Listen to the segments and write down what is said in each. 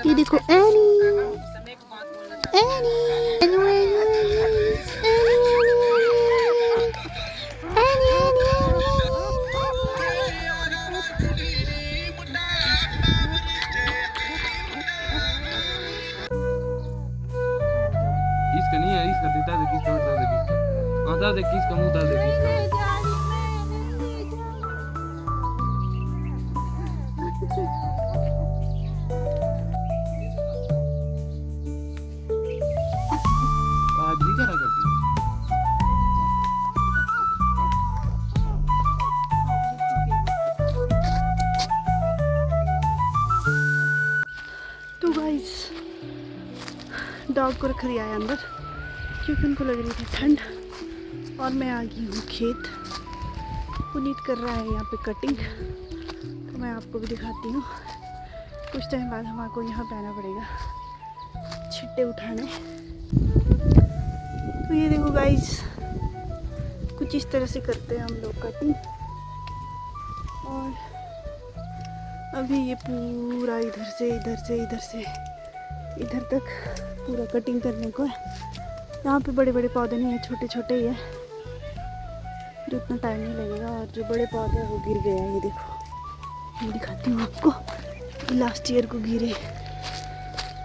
ये देखो any any any इसका नहीं है, इसका देता है, किसका उठा दे, किसका आता है, किसका मुंह डाल दे, किसका आज भी क्या करती है। तो गाइस डॉग को रख दिया है अंदर क्योंकि उनको लग रही थी ठंड और मैं आ गई हूँ खेत। पुनीत कर रहा है यहाँ पे कटिंग, तो मैं आपको भी दिखाती हूँ। कुछ टाइम बाद हमको यहाँ पे आना पड़ेगा छिट्टे उठाने। तो ये देखो गाइस कुछ इस तरह से करते हैं हम लोग कटिंग। और अभी ये पूरा इधर से इधर तक पूरा कटिंग करने को है। यहाँ पे बड़े बड़े पौधे नहीं है, छोटे छोटे ही है, जो इतना टाइम नहीं लगेगा। और जो बड़े पौधे हैं वो गिर गए हैं, ये देखो, मैं दिखाती हूँ आपको। लास्ट ईयर को गिरे, ये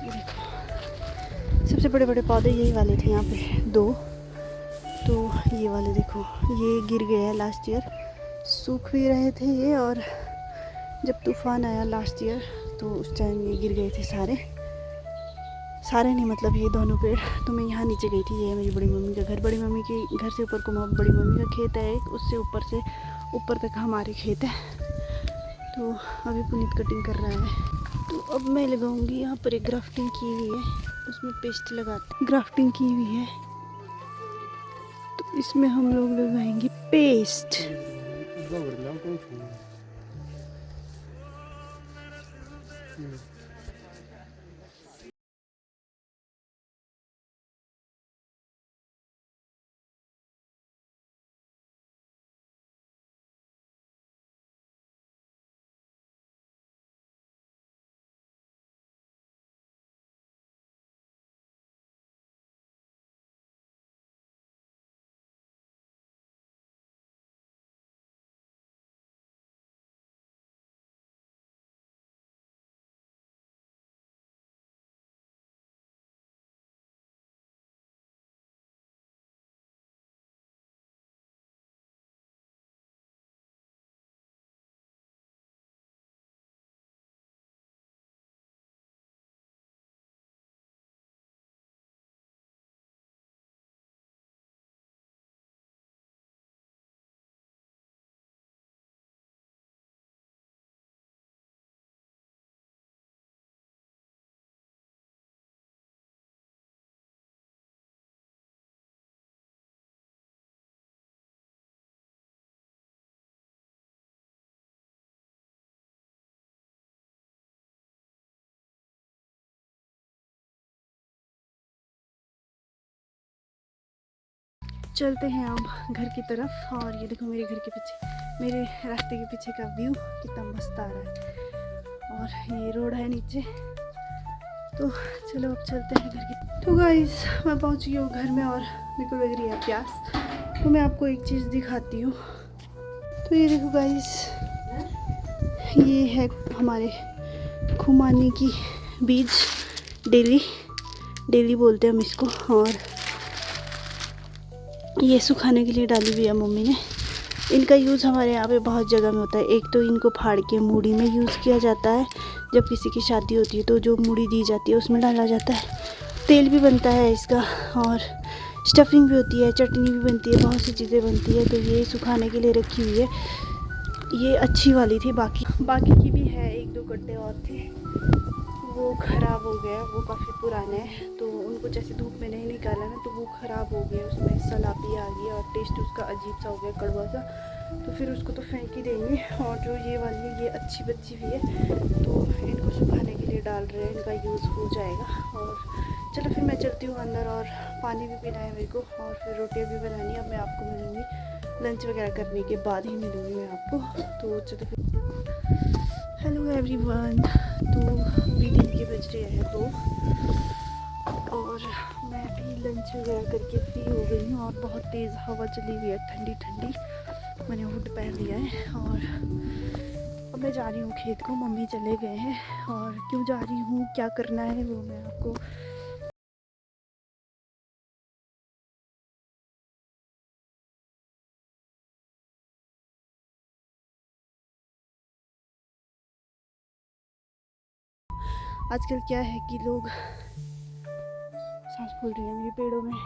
देखो। सबसे बड़े बड़े पौधे यही वाले थे यहाँ पे 2, तो ये वाले देखो ये गिर गए हैं लास्ट ईयर। सूख भी रहे थे ये, और जब तूफान आया लास्ट ईयर तो उस टाइम ये गिर गए थे सारे नहीं, मतलब ये दोनों पेड़। तो मैं यहाँ नीचे गई थी, ये है मेरी बड़ी मम्मी का घर। बड़ी मम्मी के घर से ऊपर को बड़ी मम्मी का खेत है एक, उससे ऊपर तक हमारे खेत है। तो अभी पुनीत कटिंग कर रहा है। तो अब मैं लगाऊंगी यहाँ पर एक ग्राफ्टिंग की हुई है, उसमें पेस्ट लगाते, ग्राफ्टिंग की हुई है तो इसमें हम लोग लगाएंगे पेस्ट। चलते हैं अब घर की तरफ। और ये देखो मेरे घर के पीछे, मेरे रास्ते के पीछे का व्यू कितना मस्त आ रहा है। और ये रोड है नीचे। तो चलो अब चलते हैं घर की। तो गाइस मैं पहुंच गई हूँ घर में और मेरे को लग रही है प्यास। तो मैं आपको एक चीज़ दिखाती हूँ। तो ये देखो गाइस, ये है हमारे खुमानी की बीज, डेली बोलते हैं हम इसको। और ये सुखाने के लिए डाली हुई है मम्मी ने। इनका यूज़ हमारे यहाँ पे बहुत जगह में होता है। एक तो इनको फाड़ के मूढ़ी में यूज़ किया जाता है, जब किसी की शादी होती है तो जो मूढ़ी दी जाती है उसमें डाला जाता है। तेल भी बनता है इसका, और स्टफिंग भी होती है, चटनी भी बनती है, बहुत सी चीज़ें बनती है। तो ये सुखाने के लिए रखी हुई है। ये अच्छी वाली थी, बाकी की भी है, 1-2 गड्ढे और थे, वो ख़राब हो गया। वो काफ़ी पुराने हैं, तो उनको जैसे धूप में नहीं निकाला ना तो वो ख़राब हो गया, उसमें सलापी आ गई और टेस्ट उसका अजीब सा हो गया, कड़वा सा। तो फिर उसको तो फेंक ही देंगे। और जो ये वाली है, ये अच्छी बच्ची भी है, तो इनको सुखाने के लिए डाल रहे हैं, इनका यूज़ हो जाएगा। और चलो फिर मैं चलती हूँ अंदर, और पानी भी पीना है मेरे को, और फिर रोटियाँ भी बनानी है। अब मैं आपको मिलूँगी लंच वगैरह करने के बाद ही मिलूँगी मैं आपको। तो चलो फिर, हेलो एवरीवन। तो अभी दिन के बज रहे हैं 2 और मैं भी लंच वगैरह करके फ्री हो गई हूँ और बहुत तेज़ हवा चली हुई है, ठंडी ठंडी। मैंने हुड पहन लिया है और अब मैं जा रही हूँ खेत को। मम्मी चले गए हैं और क्यों जा रही हूँ, क्या करना है, वो मैं आपको आजकल क्या है कि लोग, सांस फूल रही है मेरे पेड़ों में।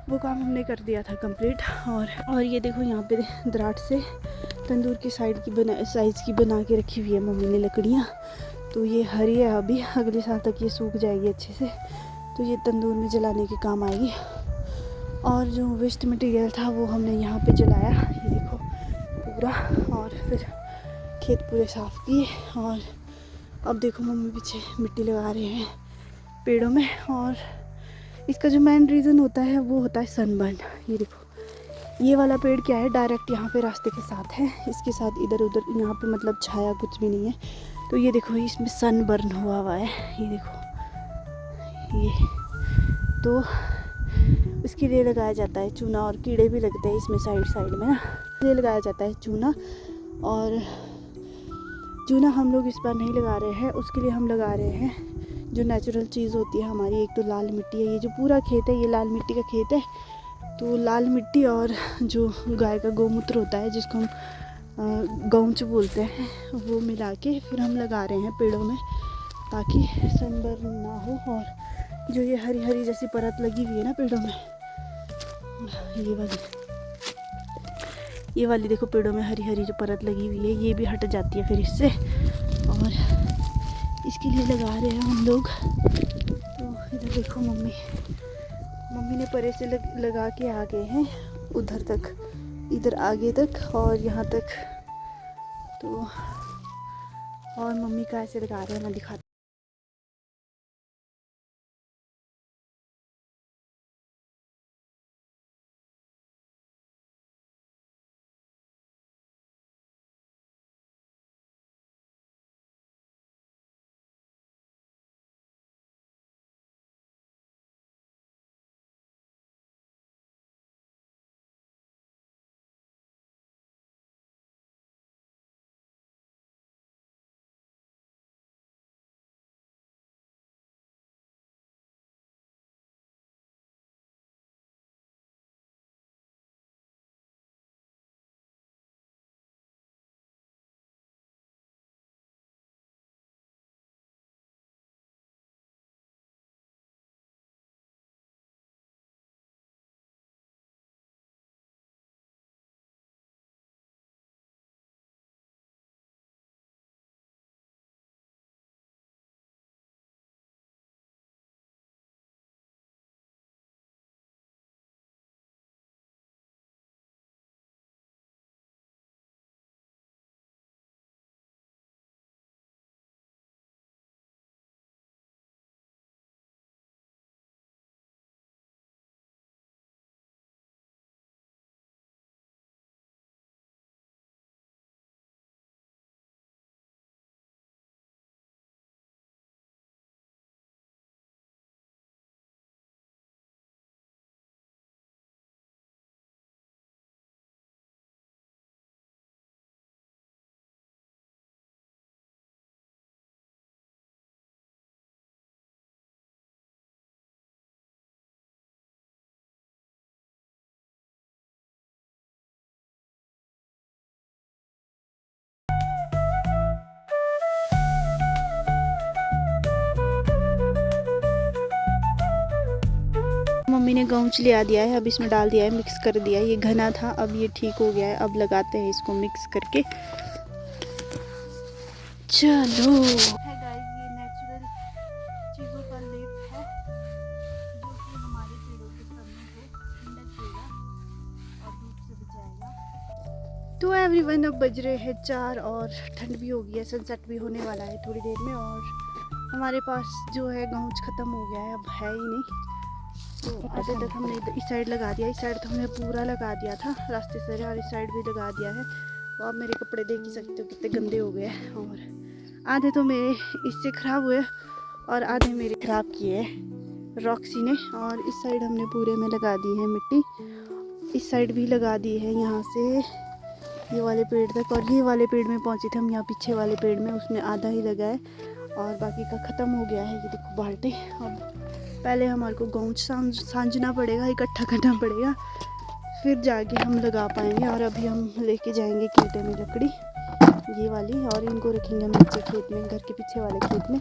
वो काम हमने कर दिया था कंप्लीट। और ये देखो यहाँ पे दराट से तंदूर की साइज़ की बना के रखी हुई है मम्मी ने लकड़ियाँ। तो ये हरी है, अभी अगले साल तक ये सूख जाएगी अच्छे से, तो ये तंदूर में जलाने के काम आएगी। और जो वेस्ट मटेरियल था वो हमने यहाँ पे जलाया, ये देखो पूरा। और फिर खेत पूरे साफ़ किए और अब देखो मम्मी पीछे मिट्टी लगा रहे हैं पेड़ों में। और इसका जो मेन रीज़न होता है वो होता है सनबर्न। ये देखो ये वाला पेड़ क्या है, डायरेक्ट यहाँ पे रास्ते के साथ है, इसके साथ इधर उधर यहाँ पे मतलब छाया कुछ भी नहीं है। तो ये देखो इसमें सनबर्न हुआ है, ये देखो ये। तो इसके लिए लगाया जाता है चूना, और कीड़े भी लगते हैं इसमें साइड साइड में ना, ये लगाया जाता है चूना। और चूना हम लोग इस बार नहीं लगा रहे हैं, उसके लिए हम लगा रहे हैं जो नेचुरल चीज़ होती है हमारी। एक तो लाल मिट्टी है, ये जो पूरा खेत है ये लाल मिट्टी का खेत है। तो लाल मिट्टी और जो गाय का गौमूत्र होता है जिसको हम गौंच बोलते हैं, वो मिला के फिर हम लगा रहे हैं पेड़ों में ताकि सनबर्न ना हो। और जो ये हरी हरी जैसी परत लगी हुई है ना पेड़ों में, ये वाली देखो पेड़ों में हरी हरी जो परत लगी हुई है ये भी हट जाती है फिर इससे। और इसके लिए लगा रहे हैं हम लोग। तो इधर देखो मम्मी ने परे से लगा के आ गए हैं उधर तक, इधर आगे तक और यहाँ तक। तो और मम्मी का ऐसे लगा रहे हैं, मैं दिखाती मम्मी ने गौच लिया दिया है, अब इसमें डाल दिया है, मिक्स कर दिया है। ये घना था, अब ये ठीक हो गया है। अब लगाते हैं इसको मिक्स करके। चलो है गाइस, ये नेचुरल चीज़ों का लेप है जो कि हमारे पेड़ों के तने को ठंडक देगा और धूप से बचाएगा। तो एवरीवन, अब बज रहे हैं 4 और ठंड भी हो गई है, सनसेट भी होने वाला है थोड़ी देर में। और हमारे पास जो है गौच ख़त्म हो गया है, अब है ही नहीं। तो आधे तक हमने इस साइड लगा दिया, इस साइड तो हमने पूरा लगा दिया था रास्ते से, और इस साइड भी लगा दिया है। तो आप मेरे कपड़े देख ही सकते हो कितने गंदे हो गए हैं। और आधे तो मेरे इससे ख़राब हुए और आधे मेरे ख़राब किए रॉक्सी ने। और इस साइड हमने पूरे में लगा दी है मिट्टी, इस साइड भी लगा दी है, यहाँ से ये वाले पेड़ तक। और ये वाले पेड़ में पहुँचे थे हम, यहाँ पीछे वाले पेड़ में, उसमें आधा ही लगा है और बाकी का ख़त्म हो गया है। ये देखो बाल्टी। अब पहले हमारे को गौच सांझना पड़ेगा, इकट्ठा करना पड़ेगा, फिर जाके हम लगा पाएंगे। और अभी हम लेके जाएंगे खेते में लकड़ी ये वाली, और इनको रखेंगे हम नीचे खेत में, घर के पीछे वाले खेत में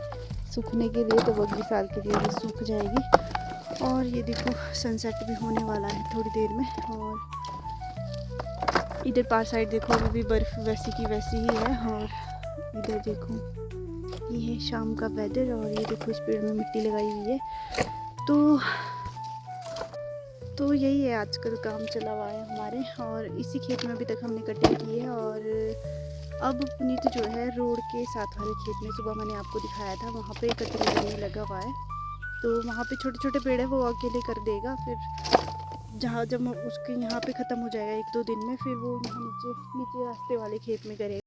सूखने के लिए। तो अगले साल के लिए ये सूख जाएगी। और ये देखो सनसेट भी होने वाला है थोड़ी देर में। और इधर पार साइड देखो अभी भी बर्फ़ वैसी की वैसी ही है। और इधर देखो ये है शाम का वेदर। और ये देखो इस पेड़ में मिट्टी लगाई हुई है। तो यही है आजकल काम चला हुआ है हमारे। और इसी खेत में अभी तक हमने कटिंग की है। और अब पुनीत जो है रोड के साथ वाले खेत में, सुबह मैंने आपको दिखाया था, वहाँ पे कटिंग करने लगा हुआ है। तो वहाँ पे छोटे छोटे पेड़ है, वो अकेले कर देगा। फिर जहाँ जब उसके यहाँ पे ख़त्म हो जाएगा 1-2 दिन में, फिर वो यहाँ नीचे रास्ते वाले खेत में करेगा।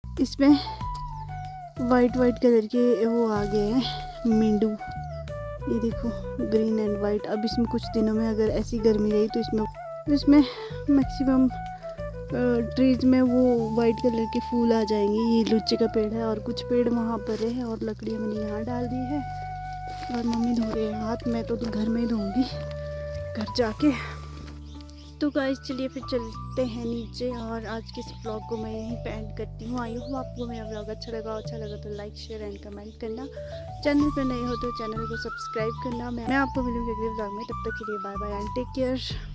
इसमें वाइट कलर के वो आ गए हैं मींडू, ये देखो ग्रीन एंड वाइट। अब इसमें कुछ दिनों में अगर ऐसी गर्मी रही तो इसमें मैक्सिमम ट्रीज में वो वाइट कलर के फूल आ जाएंगे। ये लुच्चे का पेड़ है और कुछ पेड़ वहाँ पर है। और लकड़ी मैंने यहाँ डाल दी है और मम्मी धो रहे हैं हाथ। मैं तो घर में ही धोऊंगी घर जाके। तो गाइस चलिए फिर चलते हैं नीचे। और आज के इस ब्लॉग को मैं यहीं पे एंड करती हूँ। आई होप आपको मेरा ब्लॉग अच्छा लगा तो लाइक शेयर एंड कमेंट करना। चैनल पर नए हो तो चैनल को सब्सक्राइब करना। मैं आपको मिलूंगी अगले ब्लॉग में, तब तक के लिए bye bye and take care.